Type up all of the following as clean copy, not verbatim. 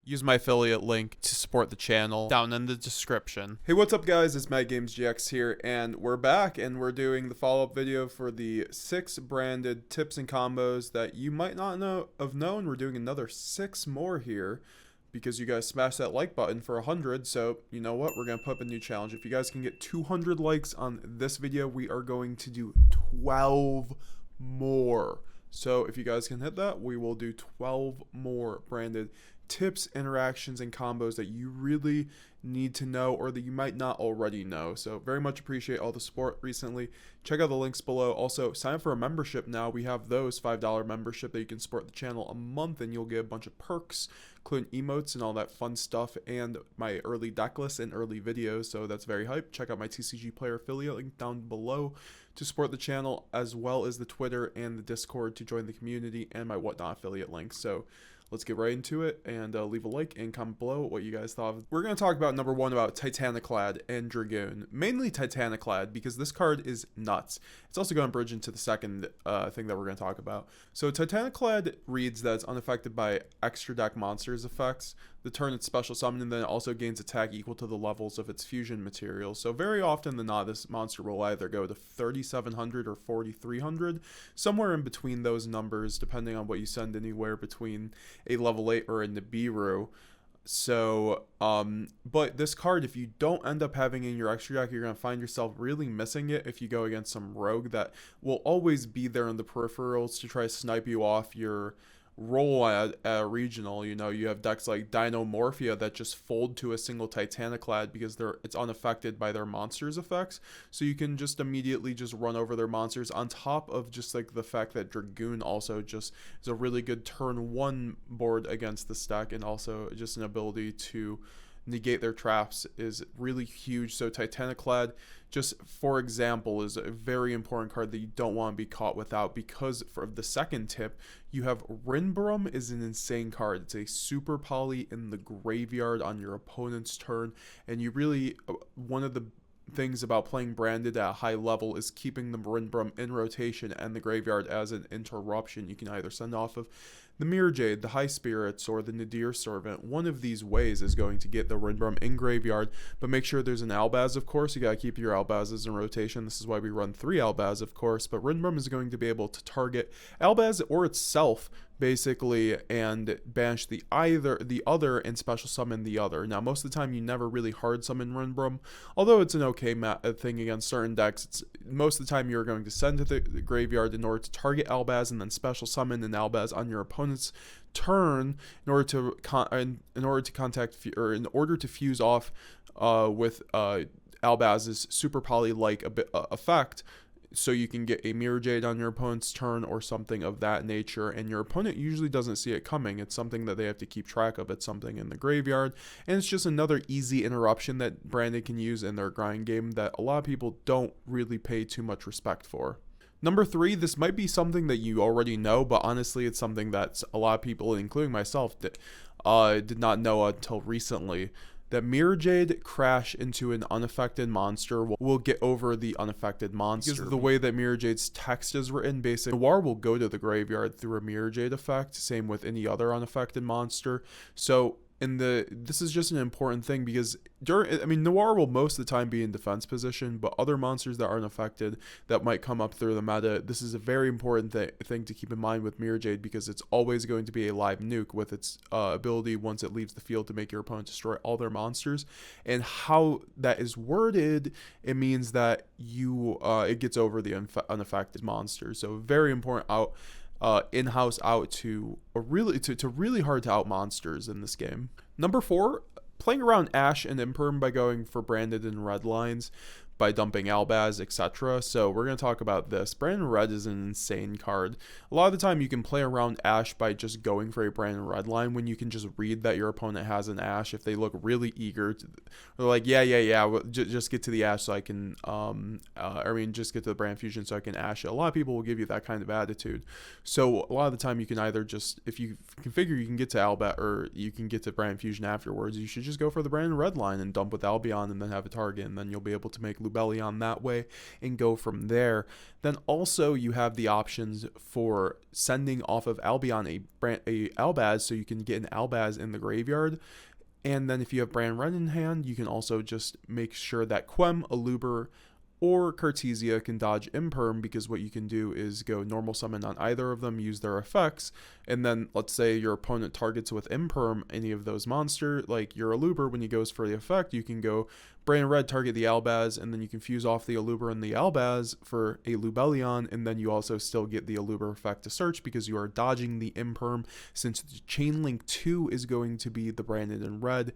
use my affiliate link to support the channel down in the description. Hey, what's up guys? It's MadGamesGX here, and we're back and we're doing the follow-up video for the 6 branded tips and combos that you might not have known. We're doing another 6 more here because you guys smashed that like button for 100. So you know what, we're gonna put up a new challenge. If you guys can get 200 likes on this video, we are going to do 12 more. So if you guys can hit that, we will do 12 more branded tips, interactions, and combos that you really need to know or that you might not already know. So very much appreciate all the support recently. Check out the links below. Also, sign up for a membership now. We have those $5 membership that you can support the channel a month, and you'll get a bunch of perks, including emotes and all that fun stuff, and my early deck list and early videos. So that's very hype. Check out my TCG player affiliate link down below to support the channel, as well as the Twitter and the Discord to join the community, and my whatnot affiliate link. So let's get right into it, and leave a like and comment below what you guys thought. We're going to talk about number 1 about Titanic Clad and Dragoon. Mainly Titanic Clad because this card is nuts. It's also going to bridge into the second thing that we're going to talk about. So Titanic Clad reads that it's unaffected by extra deck monsters effects. The turn it's special summoned, and then it also gains attack equal to the levels of its fusion materials. So very often than not, this monster will either go to 3,700 or 4,300, somewhere in between those numbers, depending on what you send, anywhere between a level 8 or a Nibiru. So but this card, if you don't end up having it in your extra deck, you're going to find yourself really missing it if you go against some rogue that will always be there in the peripherals to try to snipe you off your roll at a regional. You know, you have decks like Dinomorphia that just fold to a single Titanic Clad because it's unaffected by their monsters effects, so you can just immediately just run over their monsters, on top of just like the fact that Dragoon also just is a really good turn 1 board against the deck, and also just an ability to negate their traps is really huge. So Titanic Clad, just for example, is a very important card that you don't want to be caught without, because for the second tip, you have Rrom is an insane card. It's a super poly in the graveyard on your opponent's turn, and you really, one of the things about playing branded at a high level is keeping the Rrom in rotation and the graveyard as an interruption. You can either send off of the Mir Jade, the High Spirits, or the Nadir Servant. One of these ways is going to get the Rrom in graveyard, but make sure there's an Albaz, of course. You got to keep your Albazes in rotation. This is why we run 3 Albaz, of course, but Rrom is going to be able to target Albaz or itself, basically, and banish the other and special summon the other. Now, most of the time, you never really hard summon Rrom, although it's an okay thing against certain decks. Most of the time, you're going to send to the graveyard in order to target Albaz, and then special summon an Albaz on your opponent's turn in order to fuse off with Albaz's super poly like effect. So you can get a Mir Jade on your opponent's turn or something of that nature, and your opponent usually doesn't see it coming. It's something that they have to keep track of. It's something in the graveyard, and it's just another easy interruption that Brandon can use in their grind game that a lot of people don't really pay too much respect for. Number 3, this might be something that you already know, but honestly it's something that a lot of people, including myself, did not know until recently. That Mir Jade crash into an unaffected monster will get over the unaffected monster. Because of the way that Mir Jade's text is written, basically, Noir will go to the graveyard through a Mir Jade effect, same with any other unaffected monster. So this is just an important thing because Noir will most of the time be in defense position, but other monsters that aren't affected that might come up through the meta, this is a very important thing to keep in mind with Mir Jade, because it's always going to be a live nuke with its ability once it leaves the field to make your opponent destroy all their monsters. And how that is worded, it means that it gets over the unaffected monsters. So very important in-house out to really hard to out monsters in this game. Number 4, playing around Ash and Imperm by going for branded and red lines. by dumping Albaz, etc. So we're going to talk about this. Branded Red is an insane card. A lot of the time you can play around Ash by just going for a Branded Red line when you can just read that your opponent has an Ash. If they look really eager, they're like, yeah, just get to the Ash so I can, just get to the Brand Fusion so I can Ash it. A lot of people will give you that kind of attitude. So a lot of the time you can either just, if you configure you can get to Albaz or you can get to Brand Fusion afterwards, you should just go for the Branded Red line and dump with Albion and then have a target, and then you'll be able to make Lubellion that way and go from there. Then also you have the options for sending off of Albion a Albaz, so you can get an Albaz in the graveyard. And then if you have Brand Red in hand, you can also just make sure that Quem, a Luber, or Cartesia can dodge Imperm, because what you can do is go normal summon on either of them, use their effects, and then let's say your opponent targets with Imperm any of those monsters, like your Aluber, when he goes for the effect, you can go Brand Red, target the Albaz, and then you can fuse off the Aluber and the Albaz for a Lubellion, and then you also still get the Aluber effect to search because you are dodging the Imperm, since Chainlink 2 is going to be the branded in red.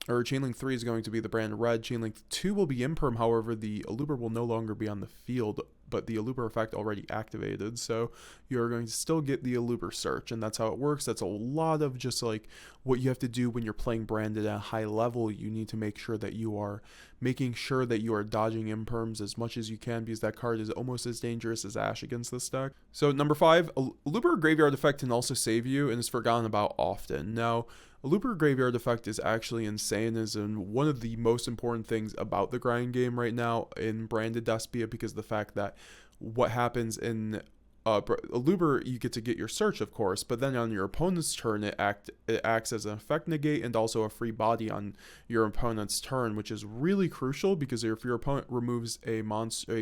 Or Chainlink 3 is going to be the brand red. Chainlink 2 will be Imperm, however, the Aluber will no longer be on the field, but the Aluber effect already activated, so you're going to still get the Aluber search, and that's how it works. That's a lot of just like what you have to do when you're playing branded at a high level. You need to make sure that you are making sure that you are dodging Imperms as much as you can, because that card is almost as dangerous as Ash against this deck. So number 5, Luber Graveyard effect can also save you and is forgotten about often. Now, a Luber Graveyard effect is actually insane, is one of the most important things about the grind game right now in branded Despia, because of the fact that what happens in a Luber, you get to get your search, of course, but then on your opponent's turn, it acts as an effect negate and also a free body on your opponent's turn, which is really crucial, because if your opponent removes a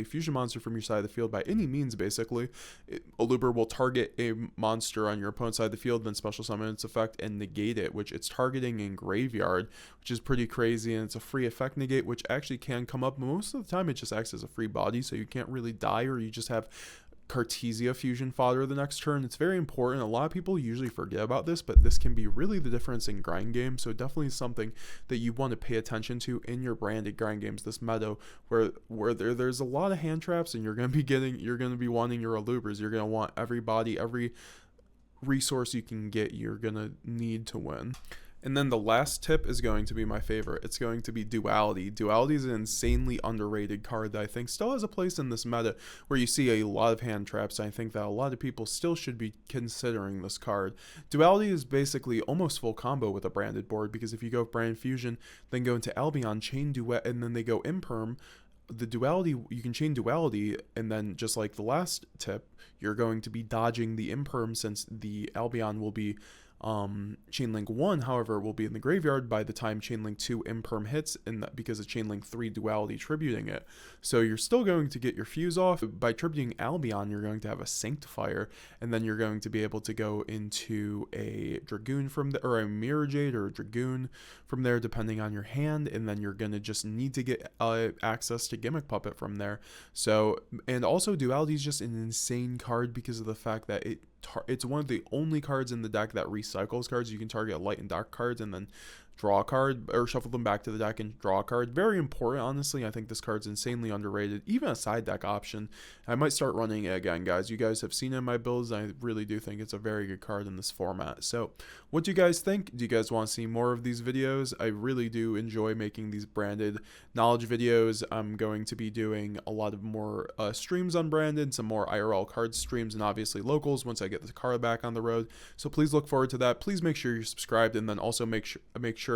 fusion monster from your side of the field by any means, basically, a Luber will target a monster on your opponent's side of the field, then special summon its effect and negate it, which it's targeting in graveyard, which is pretty crazy, and it's a free effect negate, which actually can come up. Most of the time, it just acts as a free body, so you can't really die, or you just have Cartesia fusion fodder the next turn. It's very important. A lot of people usually forget about this, but this can be really the difference in grind games. So definitely something that you want to pay attention to in your branded grind games, this meta where there's a lot of hand traps, and you're going to be wanting your Alubers. You're going to want everybody, every resource you can get, you're going to need to win. And then the last tip is going to be my favorite. It's going to be Duality. Duality is an insanely underrated card that I think still has a place in this meta, where you see a lot of hand traps. I think that a lot of people still should be considering this card. Duality is basically almost full combo with a branded board, because if you go Brand Fusion, then go into Albion, chain Duet, and then they go Imperm, the Duality, you can chain Duality, and then just like the last tip, you're going to be dodging the Imperm, since the Albion will be Chainlink 1, however, will be in the graveyard by the time Chainlink 2 Imperm hits, and that because of Chainlink 3 Duality tributing it. So you're still going to get your fuse off. By tributing Albion, you're going to have a Sanctifier, and then you're going to be able to go into a Dragoon from there, or a Mir Jade or a Dragoon from there, depending on your hand, and then you're going to just need to get access to Gimmick Puppet from there. So, and also Duality is just an insane card because of the fact that it's one of the only cards in the deck that recycles cards. You can target light and dark cards and then draw a card, or shuffle them back to the deck and draw a card. Very important, honestly. I think this card's insanely underrated, even a side deck option. I might start running it again, guys. You guys have seen it in my builds. I really do think it's a very good card in this format. So what do you guys think? Do you guys want to see more of these videos? I really do enjoy making these branded knowledge videos. I'm going to be doing a lot of more streams on branded, some more IRL card streams, and obviously locals once I get the card back on the road. So please look forward to that. Please make sure you're subscribed, and then also make sure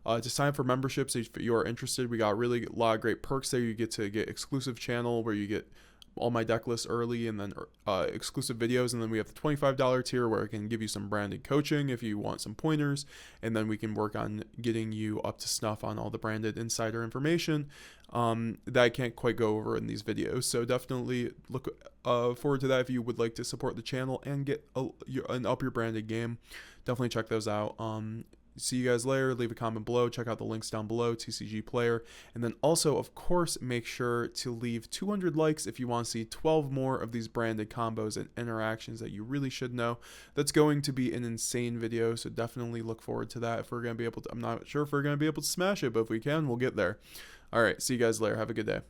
to sign up for memberships if you are interested. We got really a lot of great perks there. You get to get exclusive channel where you get all my deck lists early, and then exclusive videos, and then we have the $25 tier where I can give you some branded coaching if you want some pointers, and then we can work on getting you up to snuff on all the branded insider information that I can't quite go over in these videos. So definitely look forward to that if you would like to support the channel and get an up your branded game. Definitely check those out. See you guys later. Leave a comment below. Check out the links down below, TCG Player. And then also, of course, make sure to leave 200 likes if you want to see 12 more of these branded combos and interactions that you really should know. That's going to be an insane video, so definitely look forward to that. If we're going to be able to, I'm not sure if we're going to be able to smash it, but if we can, we'll get there. All right, see you guys later. Have a good day.